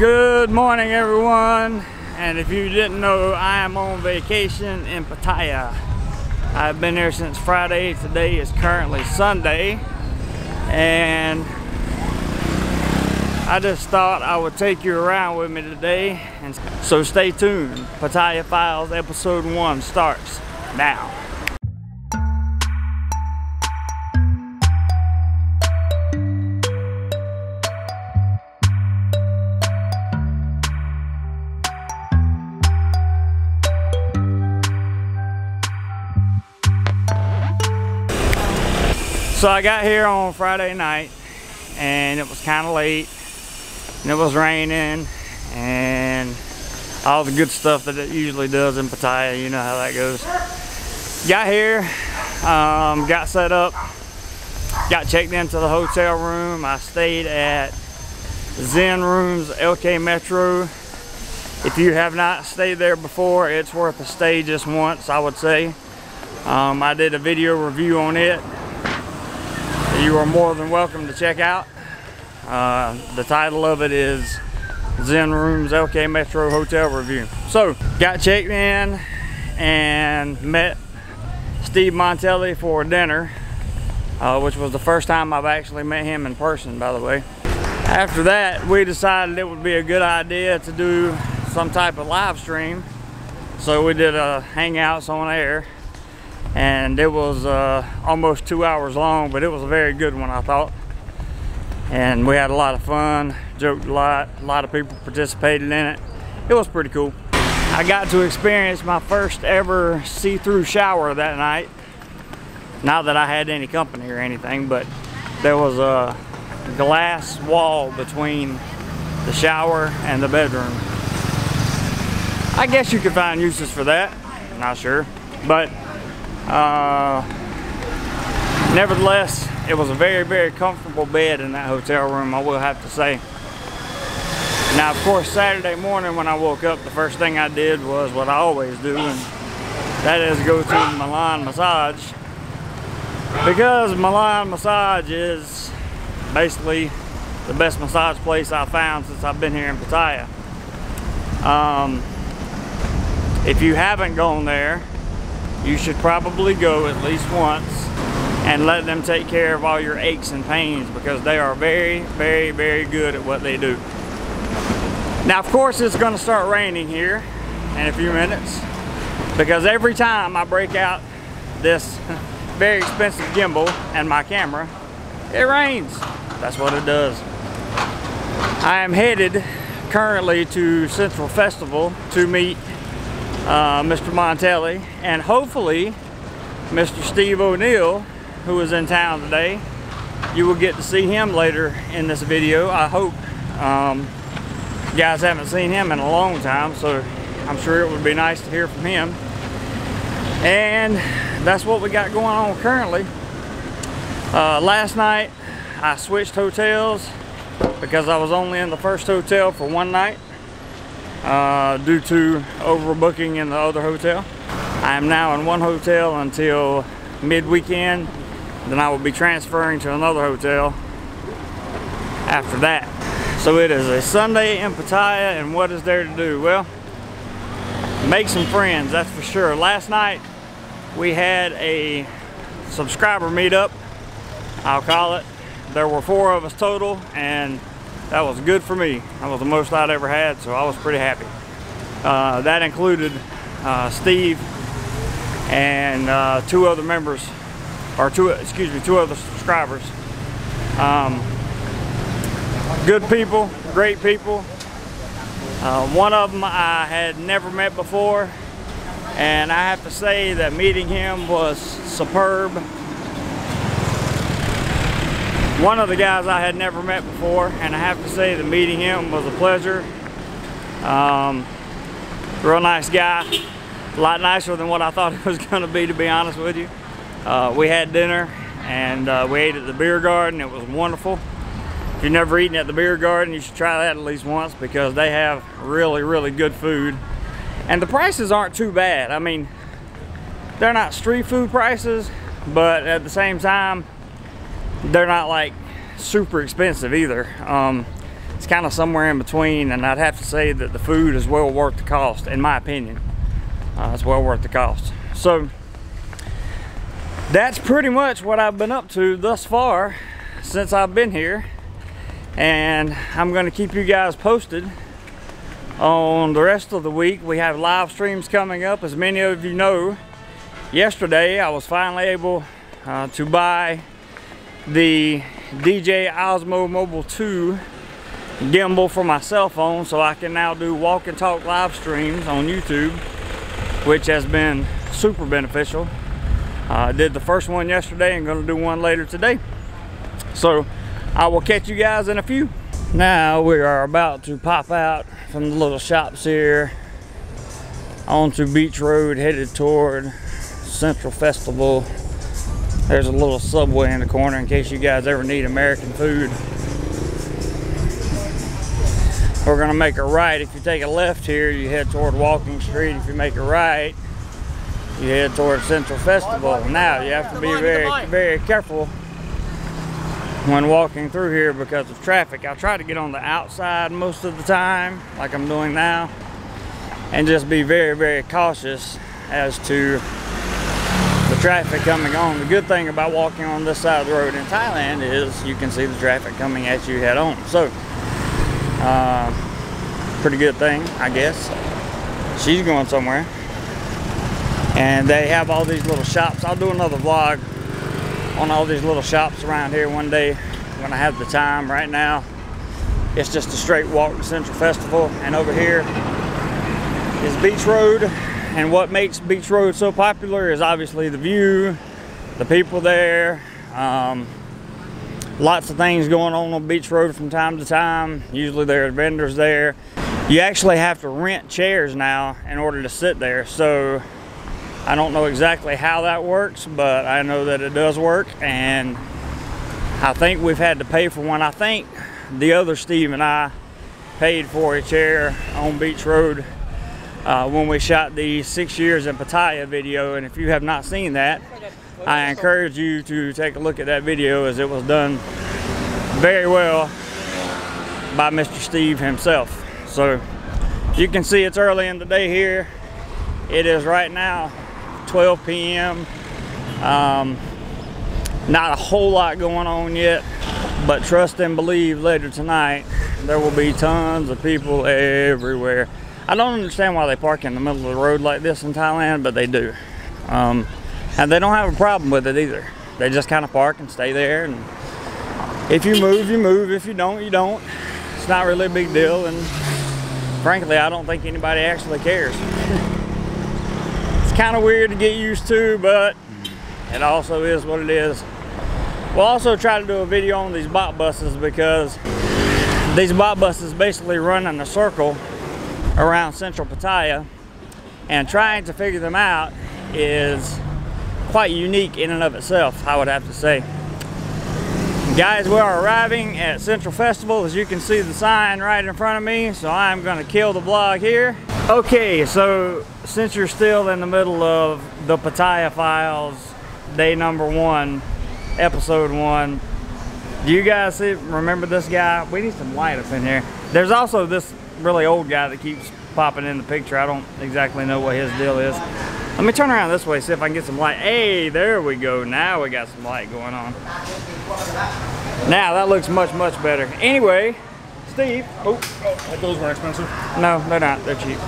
Good morning, everyone, and if you didn't know, I am on vacation in Pattaya. I've been here since Friday. Today is currently Sunday, and I just thought I would take you around with me today, and so stay tuned. Pattaya Files Episode 1 starts now. So I got here on Friday night, and it was kind of late, and it was raining, and all the good stuff that it usually does in Pattaya. You know how that goes. Got here, got set up, got checked into the hotel room. I stayed at Zen Rooms LK Metro. If you have not stayed there before, it's worth a stay just once, I would say. I did a video review on it. You are more than welcome to check out. The title of it is Zen Rooms LK Metro Hotel Review. So, got checked in and met Steve Montelli for dinner, which was the first time I've actually met him in person, by the way. After that, we decided it would be a good idea to do some type of live stream. So we did a Hangouts on air. And it was almost 2 hours long, but it was a very good one, I thought. And we had a lot of fun, joked a lot of people participated in it. It was pretty cool. I got to experience my first ever see-through shower that night. Not that I had any company or anything, but there was a glass wall between the shower and the bedroom. I guess you could find uses for that, not sure, but nevertheless, it was a very comfortable bed in that hotel room, I will have to say. Now, of course, Saturday morning when I woke up, the first thing I did was what I always do, and that is go to Milan Massage, because Milan Massage is basically the best massage place I've found since I've been here in Pattaya. If you haven't gone there, you should probably go at least once and let them take care of all your aches and pains, because they are very good at what they do. Now, of course, it's going to start raining here in a few minutes, because every time I break out this very expensive gimbal and my camera, it rains. That's what it does. I am headed currently to Central Festival to meet Mr. Montelli, and hopefully Mr. Steve O'Neill, who is in town today. You will get to see him later in this video, I hope. You guys haven't seen him in a long time, so I'm sure it would be nice to hear from him. And that's what we got going on currently. Last night I switched hotels because I was only in the first hotel for one night. Due to overbooking in the other hotel. I am now in one hotel until mid-weekend, then I will be transferring to another hotel after that. So it is a Sunday in Pattaya, and what is there to do? Well, make some friends, that's for sure. Last night we had a subscriber meetup, I'll call it. There were 4 of us total, and that was good for me. That was the most I'd ever had, so I was pretty happy. That included Steve and 2 other members, or 2 other subscribers. Good people, great people. One of them I had never met before, and I have to say that meeting him was superb. One of the guys I had never met before, and I have to say that meeting him was a pleasure. Real nice guy, a lot nicer than what I thought it was going to be honest with you. We had dinner, and we ate at the beer garden. It was wonderful. If you've never eaten at the beer garden, you should try that at least once, because they have really good food. And the prices aren't too bad. I mean, they're not street food prices, but at the same time, they're not like super expensive either. it's kind of somewhere in between, and I'd have to say that the food is well worth the cost, in my opinion. It's well worth the cost. So that's pretty much what I've been up to thus far since I've been here, and I'm going to keep you guys posted on the rest of the week. We have live streams coming up. As many of you know, yesterday I was finally able to buy the DJI Osmo Mobile 2 gimbal for my cell phone, so I can now do walk and talk live streams on YouTube, which has been super beneficial. I did the first one yesterday and going to do one later today. So I will catch you guys in a few. Now we are about to pop out from the little shops here onto Beach Road, headed toward Central Festival. There's a little Subway in the corner in case you guys ever need American food. We're gonna make a right. If you take a left here, you head toward Walking Street. If you make a right, you head toward Central Festival. Now you have to be very careful when walking through here because of traffic. I try to get on the outside most of the time, like I'm doing now, and just be very cautious as to the traffic coming on. The good thing about walking on this side of the road in Thailand is you can see the traffic coming at you head on. So pretty good thing, I guess. She's going somewhere. And they have all these little shops. I'll do another vlog on all these little shops around here one day when I have the time. Right now, it's just a straight walk to Central Festival. And over here is Beach Road. And what makes Beach Road so popular is obviously the view, the people there. Lots of things going on Beach Road from time to time. Usually there are vendors there. You actually have to rent chairs now in order to sit there. So I don't know exactly how that works, but I know that it does work. And I think we've had to pay for one. I think the other Steve and I paid for a chair on Beach Road when we shot the 6 years in Pattaya video. And if you have not seen that, I encourage you to take a look at that video, as it was done very well by Mr. Steve himself. So you can see it's early in the day here. It is right now 12 p.m. Not a whole lot going on yet, but trust and believe later tonight there will be tons of people everywhere. I don't understand why they park in the middle of the road like this in Thailand, but they do. And they don't have a problem with it either. They just kind of park and stay there, and if you move, you move. If you don't, you don't. It's not really a big deal, and frankly, I don't think anybody actually cares. It's kind of weird to get used to, but it also is what it is. We'll also try to do a video on these bot buses, because these bot buses basically run in a circle around Central Pattaya, and trying to figure them out is quite unique in and of itself, I would have to say. Guys, we are arriving at Central Festival. As you can see the sign right in front of me, so I'm going to kill the vlog here. Okay, so since you're still in the middle of the Pattaya Files, day number 1, episode 1, do you guys remember this guy? We need some light up in here. There's also this really old guy that keeps popping in the picture. I don't exactly know what his deal is. Let me turn around this way, see if I can get some light. Hey, there we go. Now we got some light going on. Now that looks much better. Anyway, Steve. Oh, those were expensive? No, they're not. They're cheap.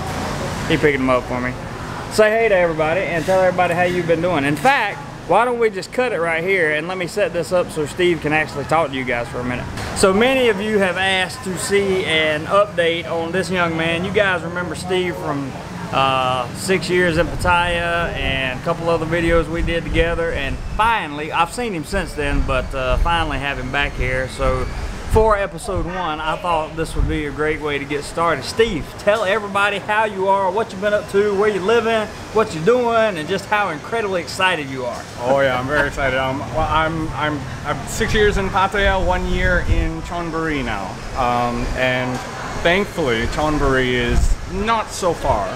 He picked them up for me. Say hey to everybody and tell everybody how you've been doing. In fact, why don't we just cut it right here and let me set this up so Steve can actually talk to you guys for a minute. So many of you have asked to see an update on this young man. You guys remember Steve from 6 years in Pattaya and a couple other videos we did together, and finally, I've seen him since then, but finally have him back here. So for episode 1, I thought this would be a great way to get started. Steve, tell everybody how you are, what you've been up to, where you living, what you're doing, and just how incredibly excited you are. Oh yeah, I'm very excited. Well, I'm 6 years in Pattaya, 1 year in Chonburi now, and thankfully Chonburi is not so far.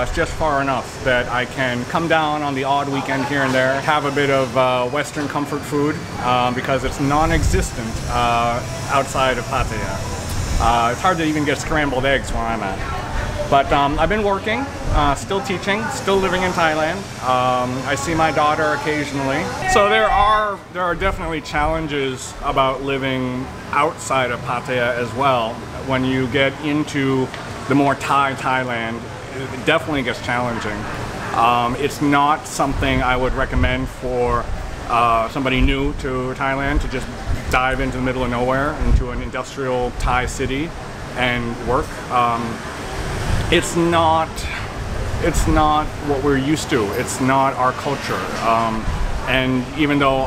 It's just far enough that I can come down on the odd weekend here and there, have a bit of Western comfort food, because it's non-existent outside of Pattaya. It's hard to even get scrambled eggs where I'm at. But I've been working, still teaching, still living in Thailand. I see my daughter occasionally. So there are definitely challenges about living outside of Pattaya as well. When you get into the more Thailand, it definitely gets challenging. It's not something I would recommend for somebody new to Thailand to just dive into the middle of nowhere, into an industrial Thai city and work. It's not what we're used to. It's not our culture. And even though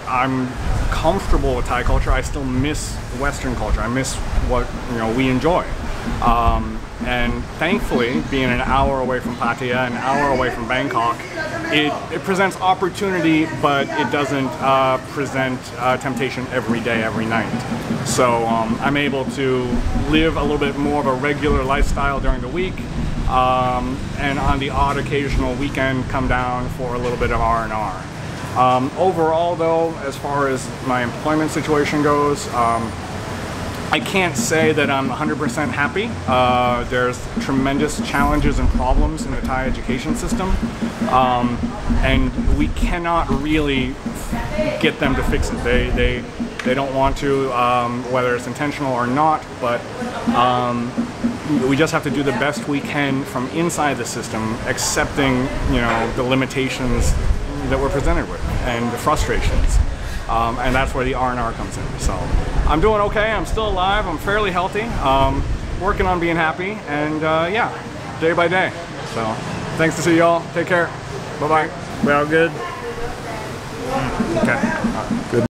I'm comfortable with Thai culture, I still miss Western culture. I miss what we enjoy. And thankfully, being an hour away from Pattaya, an hour away from Bangkok, it presents opportunity, but it doesn't present temptation every day, every night. So I'm able to live a little bit more of a regular lifestyle during the week, and on the odd occasional weekend come down for a little bit of R&R. Overall though, as far as my employment situation goes, I can't say that I'm 100% happy. There's tremendous challenges and problems in the Thai education system, and we cannot really get them to fix it. They don't want to, whether it's intentional or not, but we just have to do the best we can from inside the system, accepting the limitations that we're presented with and the frustrations. And that's where the R&R comes in. So I'm doing okay. I'm still alive. I'm fairly healthy. Working on being happy, and yeah, day by day. So thanks to see y'all. Take care. Bye bye. We all good? Okay. Good.